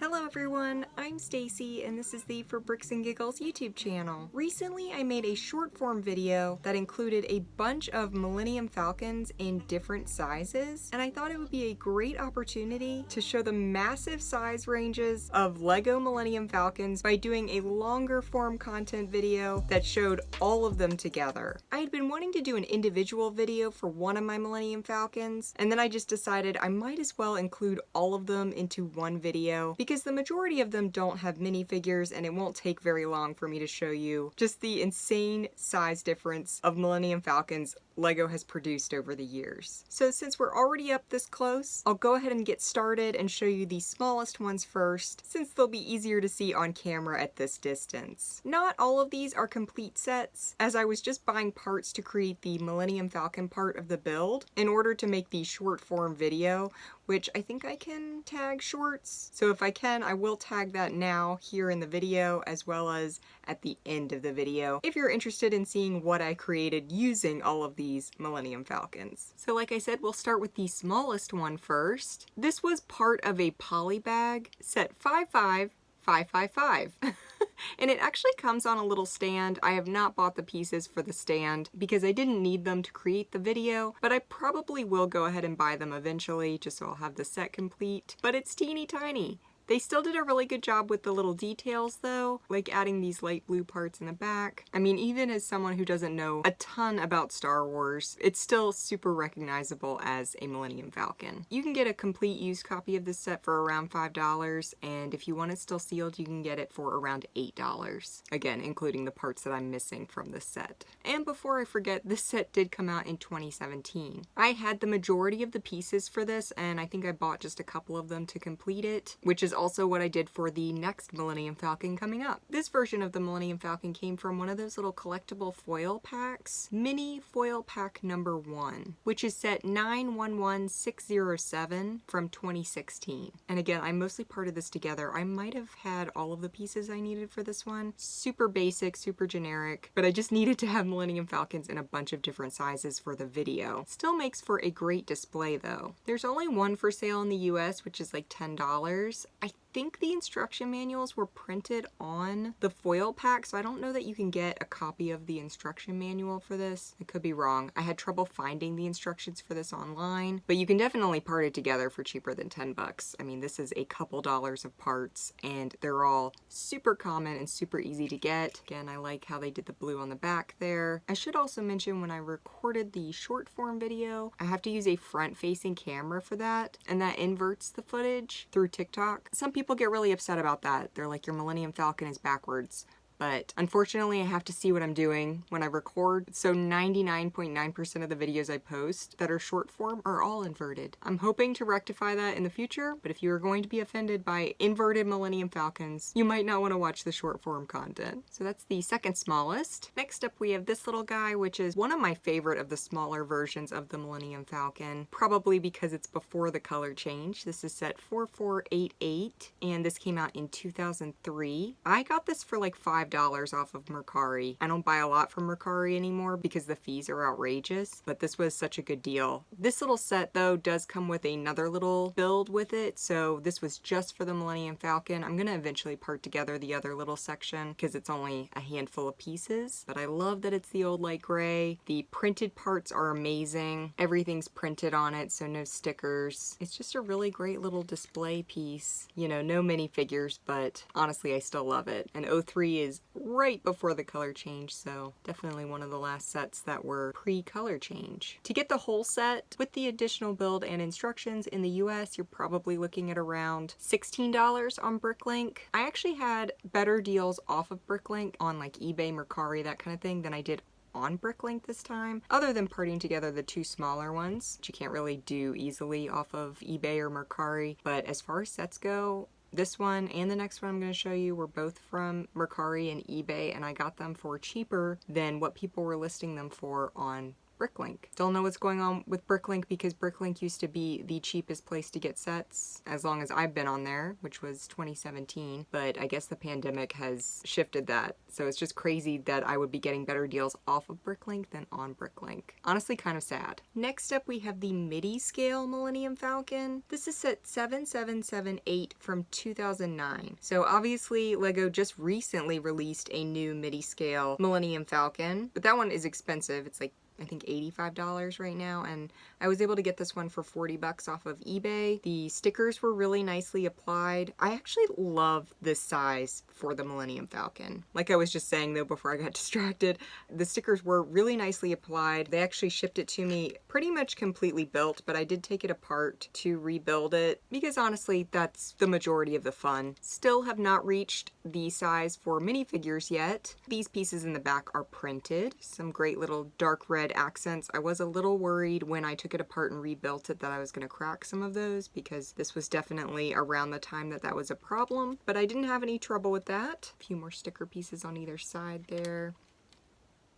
Hello everyone, I'm Stacy and this is the For Bricks and Giggles YouTube channel. Recently I made a short form video that included a bunch of Millennium Falcons in different sizes, and I thought it would be a great opportunity to show the massive size ranges of Lego Millennium Falcons by doing a longer form content video that showed all of them together. I had been wanting to do an individual video for one of my Millennium Falcons, and then I just decided I might as well include all of them into one video because the majority of them don't have minifigures and it won't take very long for me to show you just the insane size difference of Millennium Falcons Lego has produced over the years. So since we're already up this close, I'll go ahead and get started and show you the smallest ones first, since they'll be easier to see on camera at this distance. Not all of these are complete sets, as I was just buying parts to create the Millennium Falcon part of the build in order to make the short form video, which I think I can tag shorts. So if I can, I will tag that now here in the video as well as at the end of the video if you're interested in seeing what I created using all of these Millennium Falcons. So like I said, we'll start with the smallest one first. This was part of a poly bag set 55555. And it actually comes on a little stand. I have not bought the pieces for the stand because I didn't need them to create the video, but I probably will go ahead and buy them eventually just so I'll have the set complete. But it's teeny tiny. They still did a really good job with the little details though, like adding these light blue parts in the back. I mean, even as someone who doesn't know a ton about Star Wars, it's still super recognizable as a Millennium Falcon. You can get a complete used copy of this set for around $5, and if you want it still sealed, you can get it for around $8. Again, including the parts that I'm missing from this set. And before I forget, this set did come out in 2017. I had the majority of the pieces for this, and I think I bought just a couple of them to complete it, which is also what I did for the next Millennium Falcon coming up. This version of the Millennium Falcon came from one of those little collectible foil packs, Mini Foil Pack number 1, which is set 911607 from 2016. And again, I mostly parted this together. I might have had all of the pieces I needed for this one. Super basic, super generic, but I just needed to have Millennium Falcons in a bunch of different sizes for the video. Still makes for a great display though. There's only one for sale in the US, which is like $10. I think the instruction manuals were printed on the foil pack, so I don't know that you can get a copy of the instruction manual for this. I could be wrong. I had trouble finding the instructions for this online, but you can definitely part it together for cheaper than 10 bucks. I mean, this is a couple dollars of parts, and they're all super common and super easy to get. Again, I like how they did the blue on the back there. I should also mention when I recorded the short form video, I have to use a front-facing camera for that, and that inverts the footage through TikTok. Some people get really upset about that. They're like, your Millennium Falcon is backwards. But unfortunately, I have to see what I'm doing when I record, so 99.9% of the videos I post that are short form are all inverted. I'm hoping to rectify that in the future, but if you are going to be offended by inverted Millennium Falcons, you might not want to watch the short form content. So that's the second smallest. Next up, we have this little guy, which is one of my favorite of the smaller versions of the Millennium Falcon, probably because it's before the color change. This is set 4488, and this came out in 2003. I got this for like $5 off of Mercari. I don't buy a lot from Mercari anymore because the fees are outrageous, but this was such a good deal. This little set though does come with another little build with it, so this was just for the Millennium Falcon. I'm gonna eventually part together the other little section because it's only a handful of pieces, but I love that it's the old light gray. The printed parts are amazing. Everything's printed on it, so no stickers. It's just a really great little display piece. You know, no minifigures, but honestly I still love it. And 03 is right before the color change, so definitely one of the last sets that were pre-color change. To get the whole set with the additional build and instructions in the US, you're probably looking at around $16 on BrickLink. I actually had better deals off of BrickLink on like eBay, Mercari, that kind of thing than I did on BrickLink this time, other than parting together the two smaller ones, which you can't really do easily off of eBay or Mercari. But as far as sets go, this one and the next one I'm going to show you were both from Mercari and eBay, and I got them for cheaper than what people were listing them for on BrickLink. Don't know what's going on with BrickLink because BrickLink used to be the cheapest place to get sets as long as I've been on there, which was 2017, but I guess the pandemic has shifted that. So it's just crazy that I would be getting better deals off of BrickLink than on BrickLink. Honestly, kind of sad. Next up, we have the MIDI scale Millennium Falcon. This is set 7778 from 2009. So obviously LEGO just recently released a new MIDI scale Millennium Falcon, but that one is expensive. It's like I think $85 right now, and I was able to get this one for 40 bucks off of eBay. The stickers were really nicely applied. I actually love this size for the Millennium Falcon. Like I was just saying though before I got distracted, the stickers were really nicely applied. They actually shipped it to me pretty much completely built, but I did take it apart to rebuild it because honestly that's the majority of the fun. Still have not reached the size for minifigures yet. These pieces in the back are printed. Some great little dark red accents. I was a little worried when I took it apart and rebuilt it that I was going to crack some of those because this was definitely around the time that that was a problem, but I didn't have any trouble with that. A few more sticker pieces on either side there.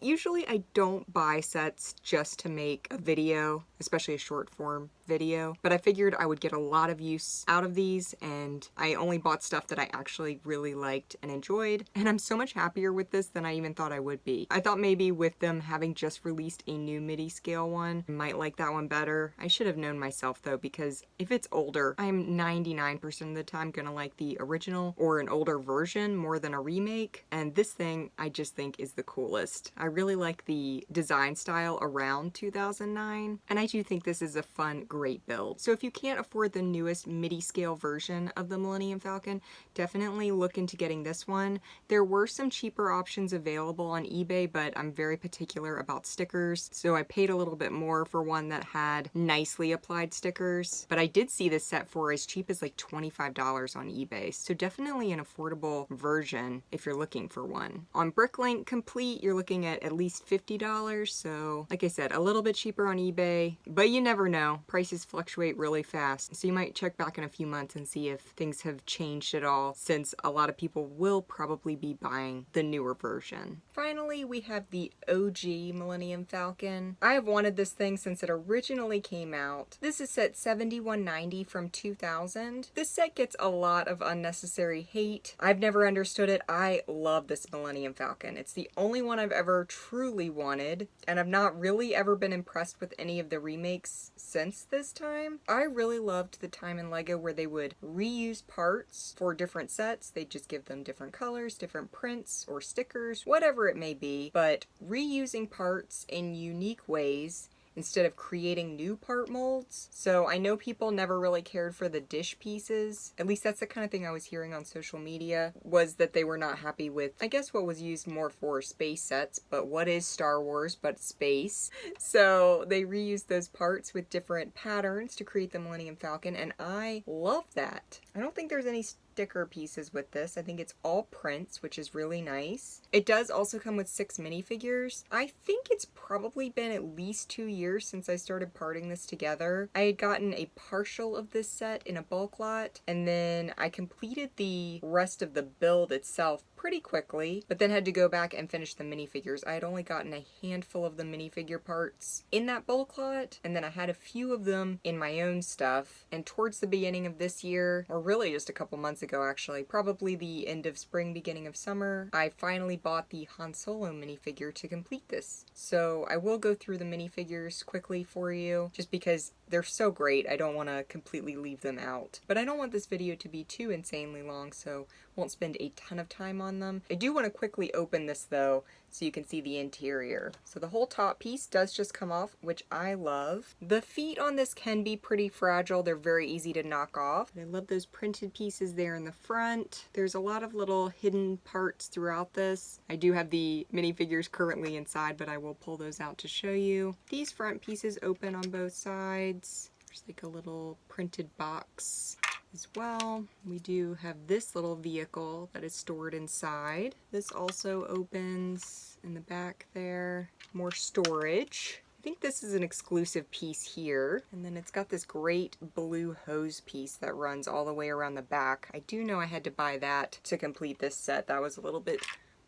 Usually I don't buy sets just to make a video, especially a short form video, but I figured I would get a lot of use out of these, and I only bought stuff that I actually really liked and enjoyed, and I'm so much happier with this than I even thought I would be. I thought maybe with them having just released a new MIDI scale one, I might like that one better. I should have known myself though, because if it's older, I'm 99% of the time gonna like the original or an older version more than a remake, and this thing I just think is the coolest. I really like the design style around 2009, and I do think this is a fun, great build. So if you can't afford the newest MIDI scale version of the Millennium Falcon, definitely look into getting this one. There were some cheaper options available on eBay, but I'm very particular about stickers, so I paid a little bit more for one that had nicely applied stickers. But I did see this set for as cheap as like $25 on eBay, so definitely an affordable version if you're looking for one. On BrickLink Complete, you're looking at least $50, so like I said, a little bit cheaper on eBay, but you never know. Prices fluctuate really fast, so you might check back in a few months and see if things have changed at all, since a lot of people will probably be buying the newer version. Finally, we have the OG Millennium Falcon. I have wanted this thing since it originally came out. This is set 7190 from 2000. This set gets a lot of unnecessary hate. I've never understood it. I love this Millennium Falcon. It's the only one I've ever truly wanted, and I've not really ever been impressed with any of the remakes since this time. I really loved the time in LEGO where they would reuse parts for different sets. They'd just give them different colors, different prints, or stickers, whatever it may be, but reusing parts in unique ways instead of creating new part molds. So I know people never really cared for the dish pieces. At least that's the kind of thing I was hearing on social media, was that they were not happy with, I guess, what was used more for space sets, but what is Star Wars but space? So they reused those parts with different patterns to create the Millennium Falcon, and I love that. I don't think there's any sticker pieces with this. I think it's all prints, which is really nice. It does also come with 6 minifigures. I think it's probably been at least 2 years since I started parting this together. I had gotten a partial of this set in a bulk lot, and then I completed the rest of the build itself pretty quickly, but then had to go back and finish the minifigures. I had only gotten a handful of the minifigure parts in that bulk lot, and then I had a few of them in my own stuff, and towards the beginning of this year, or really just a couple months ago actually, probably the end of spring, beginning of summer, I finally bought the Han Solo minifigure to complete this. So I will go through the minifigures quickly for you, just because they're so great, I don't want to completely leave them out. But I don't want this video to be too insanely long, so won't spend a ton of time on them. I do want to quickly open this though, so you can see the interior. So the whole top piece does just come off, which I love. The feet on this can be pretty fragile. They're very easy to knock off. I love those printed pieces there in the front. There's a lot of little hidden parts throughout this. I do have the minifigures currently inside, but I will pull those out to show you. These front pieces open on both sides. There's like a little printed box as well. We do have this little vehicle that is stored inside. This also opens in the back there. More storage. I think this is an exclusive piece here. And then it's got this great blue hose piece that runs all the way around the back. I do know I had to buy that to complete this set. That was a little bit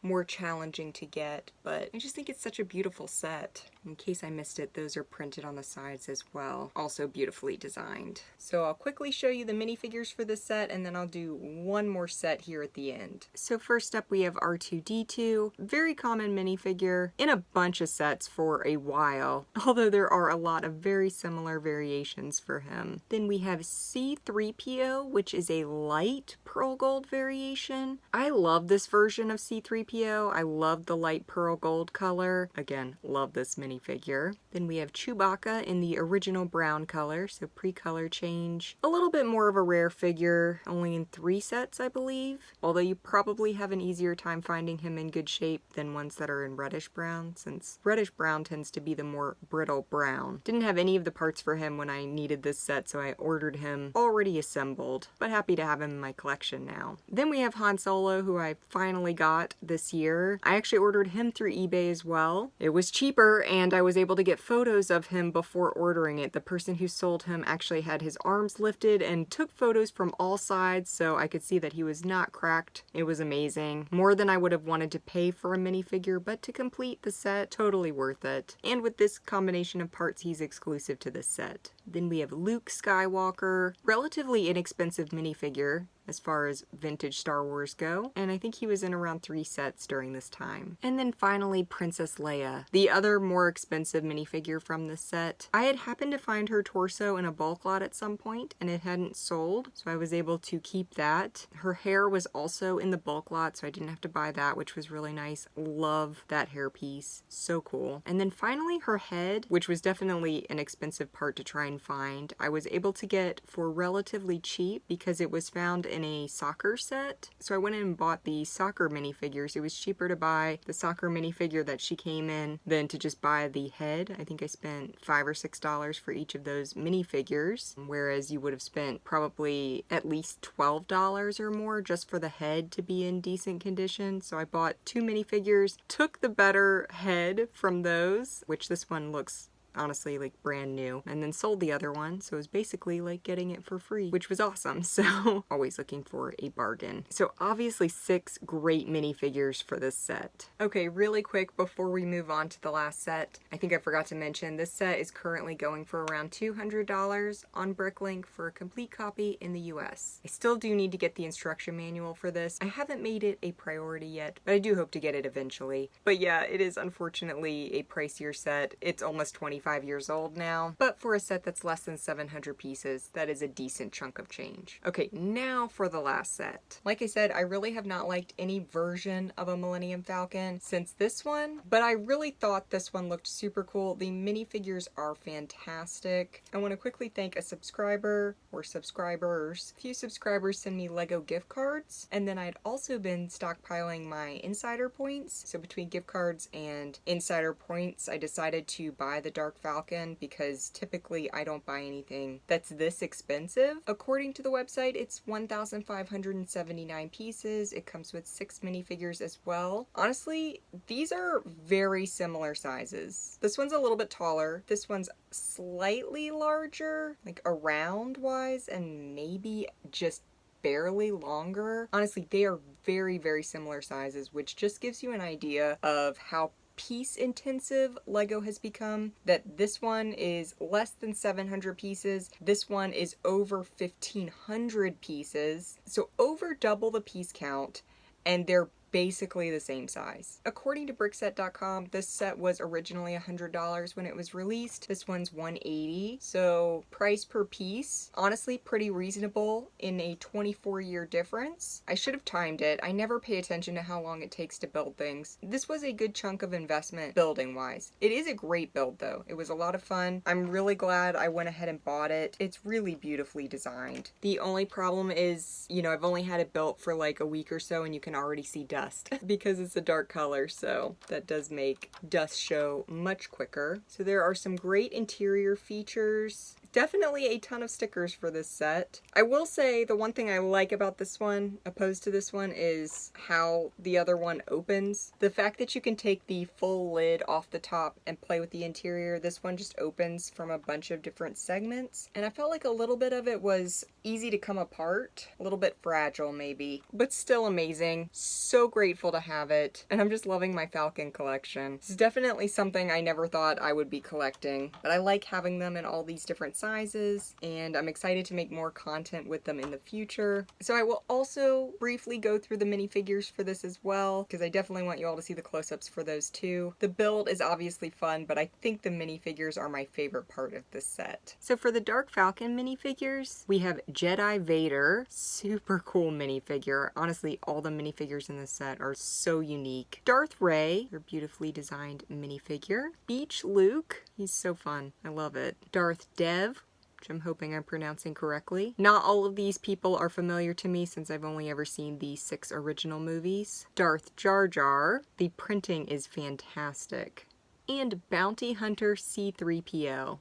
more challenging to get, but I just think it's such a beautiful set. In case I missed it, those are printed on the sides as well. Also beautifully designed. So I'll quickly show you the minifigures for this set, and then I'll do one more set here at the end. So first up we have R2-D2, very common minifigure in a bunch of sets for a while, although there are a lot of very similar variations for him. Then we have C-3PO, which is a light pearl gold variation. I love this version of C-3PO. I love the light pearl gold color. Again, love this minifigure. Then we have Chewbacca in the original brown color, so pre-color change. A little bit more of a rare figure, only in 3 sets, I believe. Although you probably have an easier time finding him in good shape than ones that are in reddish brown, since reddish brown tends to be the more brittle brown. Didn't have any of the parts for him when I needed this set, so I ordered him already assembled, but happy to have him in my collection now. Then we have Han Solo, who I finally got this year. I actually ordered him through eBay as well. It was cheaper, and I was able to get photos of him before ordering it. The person who sold him actually had his arms lifted and took photos from all sides, so I could see that he was not cracked. It was amazing. More than I would have wanted to pay for a minifigure, but to complete the set, totally worth it. And with this combination of parts, he's exclusive to this set. Then we have Luke Skywalker, relatively inexpensive minifigure as far as vintage Star Wars go, and I think he was in around 3 sets during this time. And then finally Princess Leia, the other more expensive minifigure from this set. I had happened to find her torso in a bulk lot at some point and it hadn't sold, so I was able to keep that. Her hair was also in the bulk lot, so I didn't have to buy that, which was really nice. Love that hair piece, so cool. And then finally her head, which was definitely an expensive part to try and find, I was able to get for relatively cheap because it was found in a soccer set. So I went in and bought the soccer minifigures. It was cheaper to buy the soccer minifigure that she came in than to just buy the head. I think I spent $5 or $6 for each of those minifigures, whereas you would have spent probably at least $12 or more just for the head to be in decent condition. So I bought 2 minifigures, took the better head from those, which this one looks honestly like brand new, and then sold the other one, so it was basically like getting it for free, which was awesome. So always looking for a bargain. So obviously 6 great minifigures for this set. Okay, really quick before we move on to the last set, I think I forgot to mention this set is currently going for around $200 on BrickLink for a complete copy in the US. I still do need to get the instruction manual for this. I haven't made it a priority yet, but I do hope to get it eventually. But yeah, it is unfortunately a pricier set. It's almost 25 years old now, but for a set that's less than 700 pieces, that is a decent chunk of change. Okay, now for the last set. Like I said, I really have not liked any version of a Millennium Falcon since this one, but I really thought this one looked super cool. The minifigures are fantastic. I want to quickly thank a subscriber or subscribers. A few subscribers send me Lego gift cards, and then I'd also been stockpiling my insider points. So between gift cards and insider points, I decided to buy the Dark Falcon because typically I don't buy anything that's this expensive. According to the website, it's 1,579 pieces. It comes with 6 minifigures as well. Honestly, these are very similar sizes. This one's a little bit taller. This one's slightly larger, like around wise, and maybe just barely longer. Honestly, they are very, very similar sizes, which just gives you an idea of how piece intensive Lego has become, that this one is less than 700 pieces. This one is over 1,500 pieces. So over double the piece count, and they're basically the same size. According to Brickset.com, this set was originally $100 when it was released. This one's $180. So price per piece, honestly pretty reasonable in a 24-year difference. I should have timed it. I never pay attention to how long it takes to build things. This was a good chunk of investment building wise. It is a great build though. It was a lot of fun. I'm really glad I went ahead and bought it. It's really beautifully designed. The only problem is, you know, I've only had it built for like a week or so and you can already see dust because it's a dark color, so that does make dust show much quicker. So there are some great interior features. Definitely a ton of stickers for this set. I will say the one thing I like about this one, opposed to this one, is how the other one opens. The fact that you can take the full lid off the top and play with the interior, this one just opens from a bunch of different segments. And I felt like a little bit of it was easy to come apart, a little bit fragile maybe, but still amazing. So grateful to have it. And I'm just loving my Falcon collection. This is definitely something I never thought I would be collecting, but I like having them in all these different sizes, and I'm excited to make more content with them in the future. So I will also briefly go through the minifigures for this as well, because I definitely want you all to see the close-ups for those too. The build is obviously fun, but I think the minifigures are my favorite part of this set. So for the Dark Falcon minifigures, we have Jedi Vader, super cool minifigure. Honestly, all the minifigures in this set are so unique. Darth Rey, their beautifully designed minifigure. Beach Luke, he's so fun. I love it. Darth Dev, which I'm hoping I'm pronouncing correctly. Not all of these people are familiar to me since I've only ever seen the 6 original movies. Darth Jar Jar, the printing is fantastic. And Bounty Hunter C-3PO.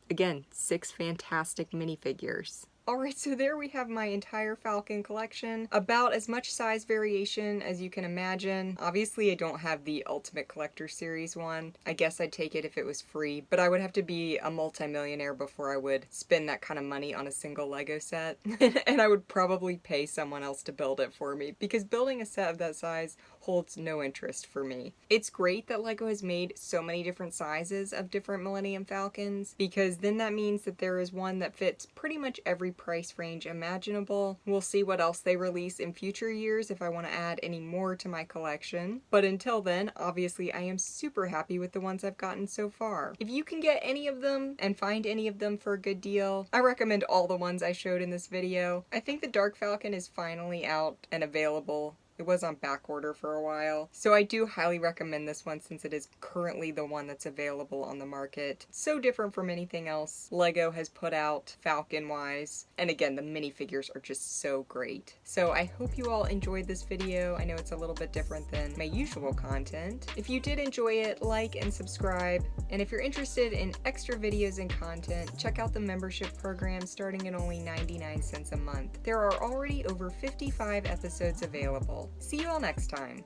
Again, 6 fantastic minifigures. Alright, so there we have my entire Falcon collection. About as much size variation as you can imagine. Obviously, I don't have the Ultimate Collector Series one. I guess I'd take it if it was free, but I would have to be a multimillionaire before I would spend that kind of money on a single Lego set. And I would probably pay someone else to build it for me, because building a set of that size holds no interest for me. It's great that Lego has made so many different sizes of different Millennium Falcons, because then that means that there is one that fits pretty much every price range imaginable. We'll see what else they release in future years if I want to add any more to my collection. But until then, obviously I am super happy with the ones I've gotten so far. If you can get any of them and find any of them for a good deal, I recommend all the ones I showed in this video. I think the Dark Falcon is finally out and available. It was on back order for a while. So I do highly recommend this one since it is currently the one that's available on the market. So different from anything else Lego has put out Falcon-wise. And again, the minifigures are just so great. So I hope you all enjoyed this video. I know it's a little bit different than my usual content. If you did enjoy it, like and subscribe. And if you're interested in extra videos and content, check out the membership program starting at only 99 cents a month. There are already over 55 episodes available. See you all next time.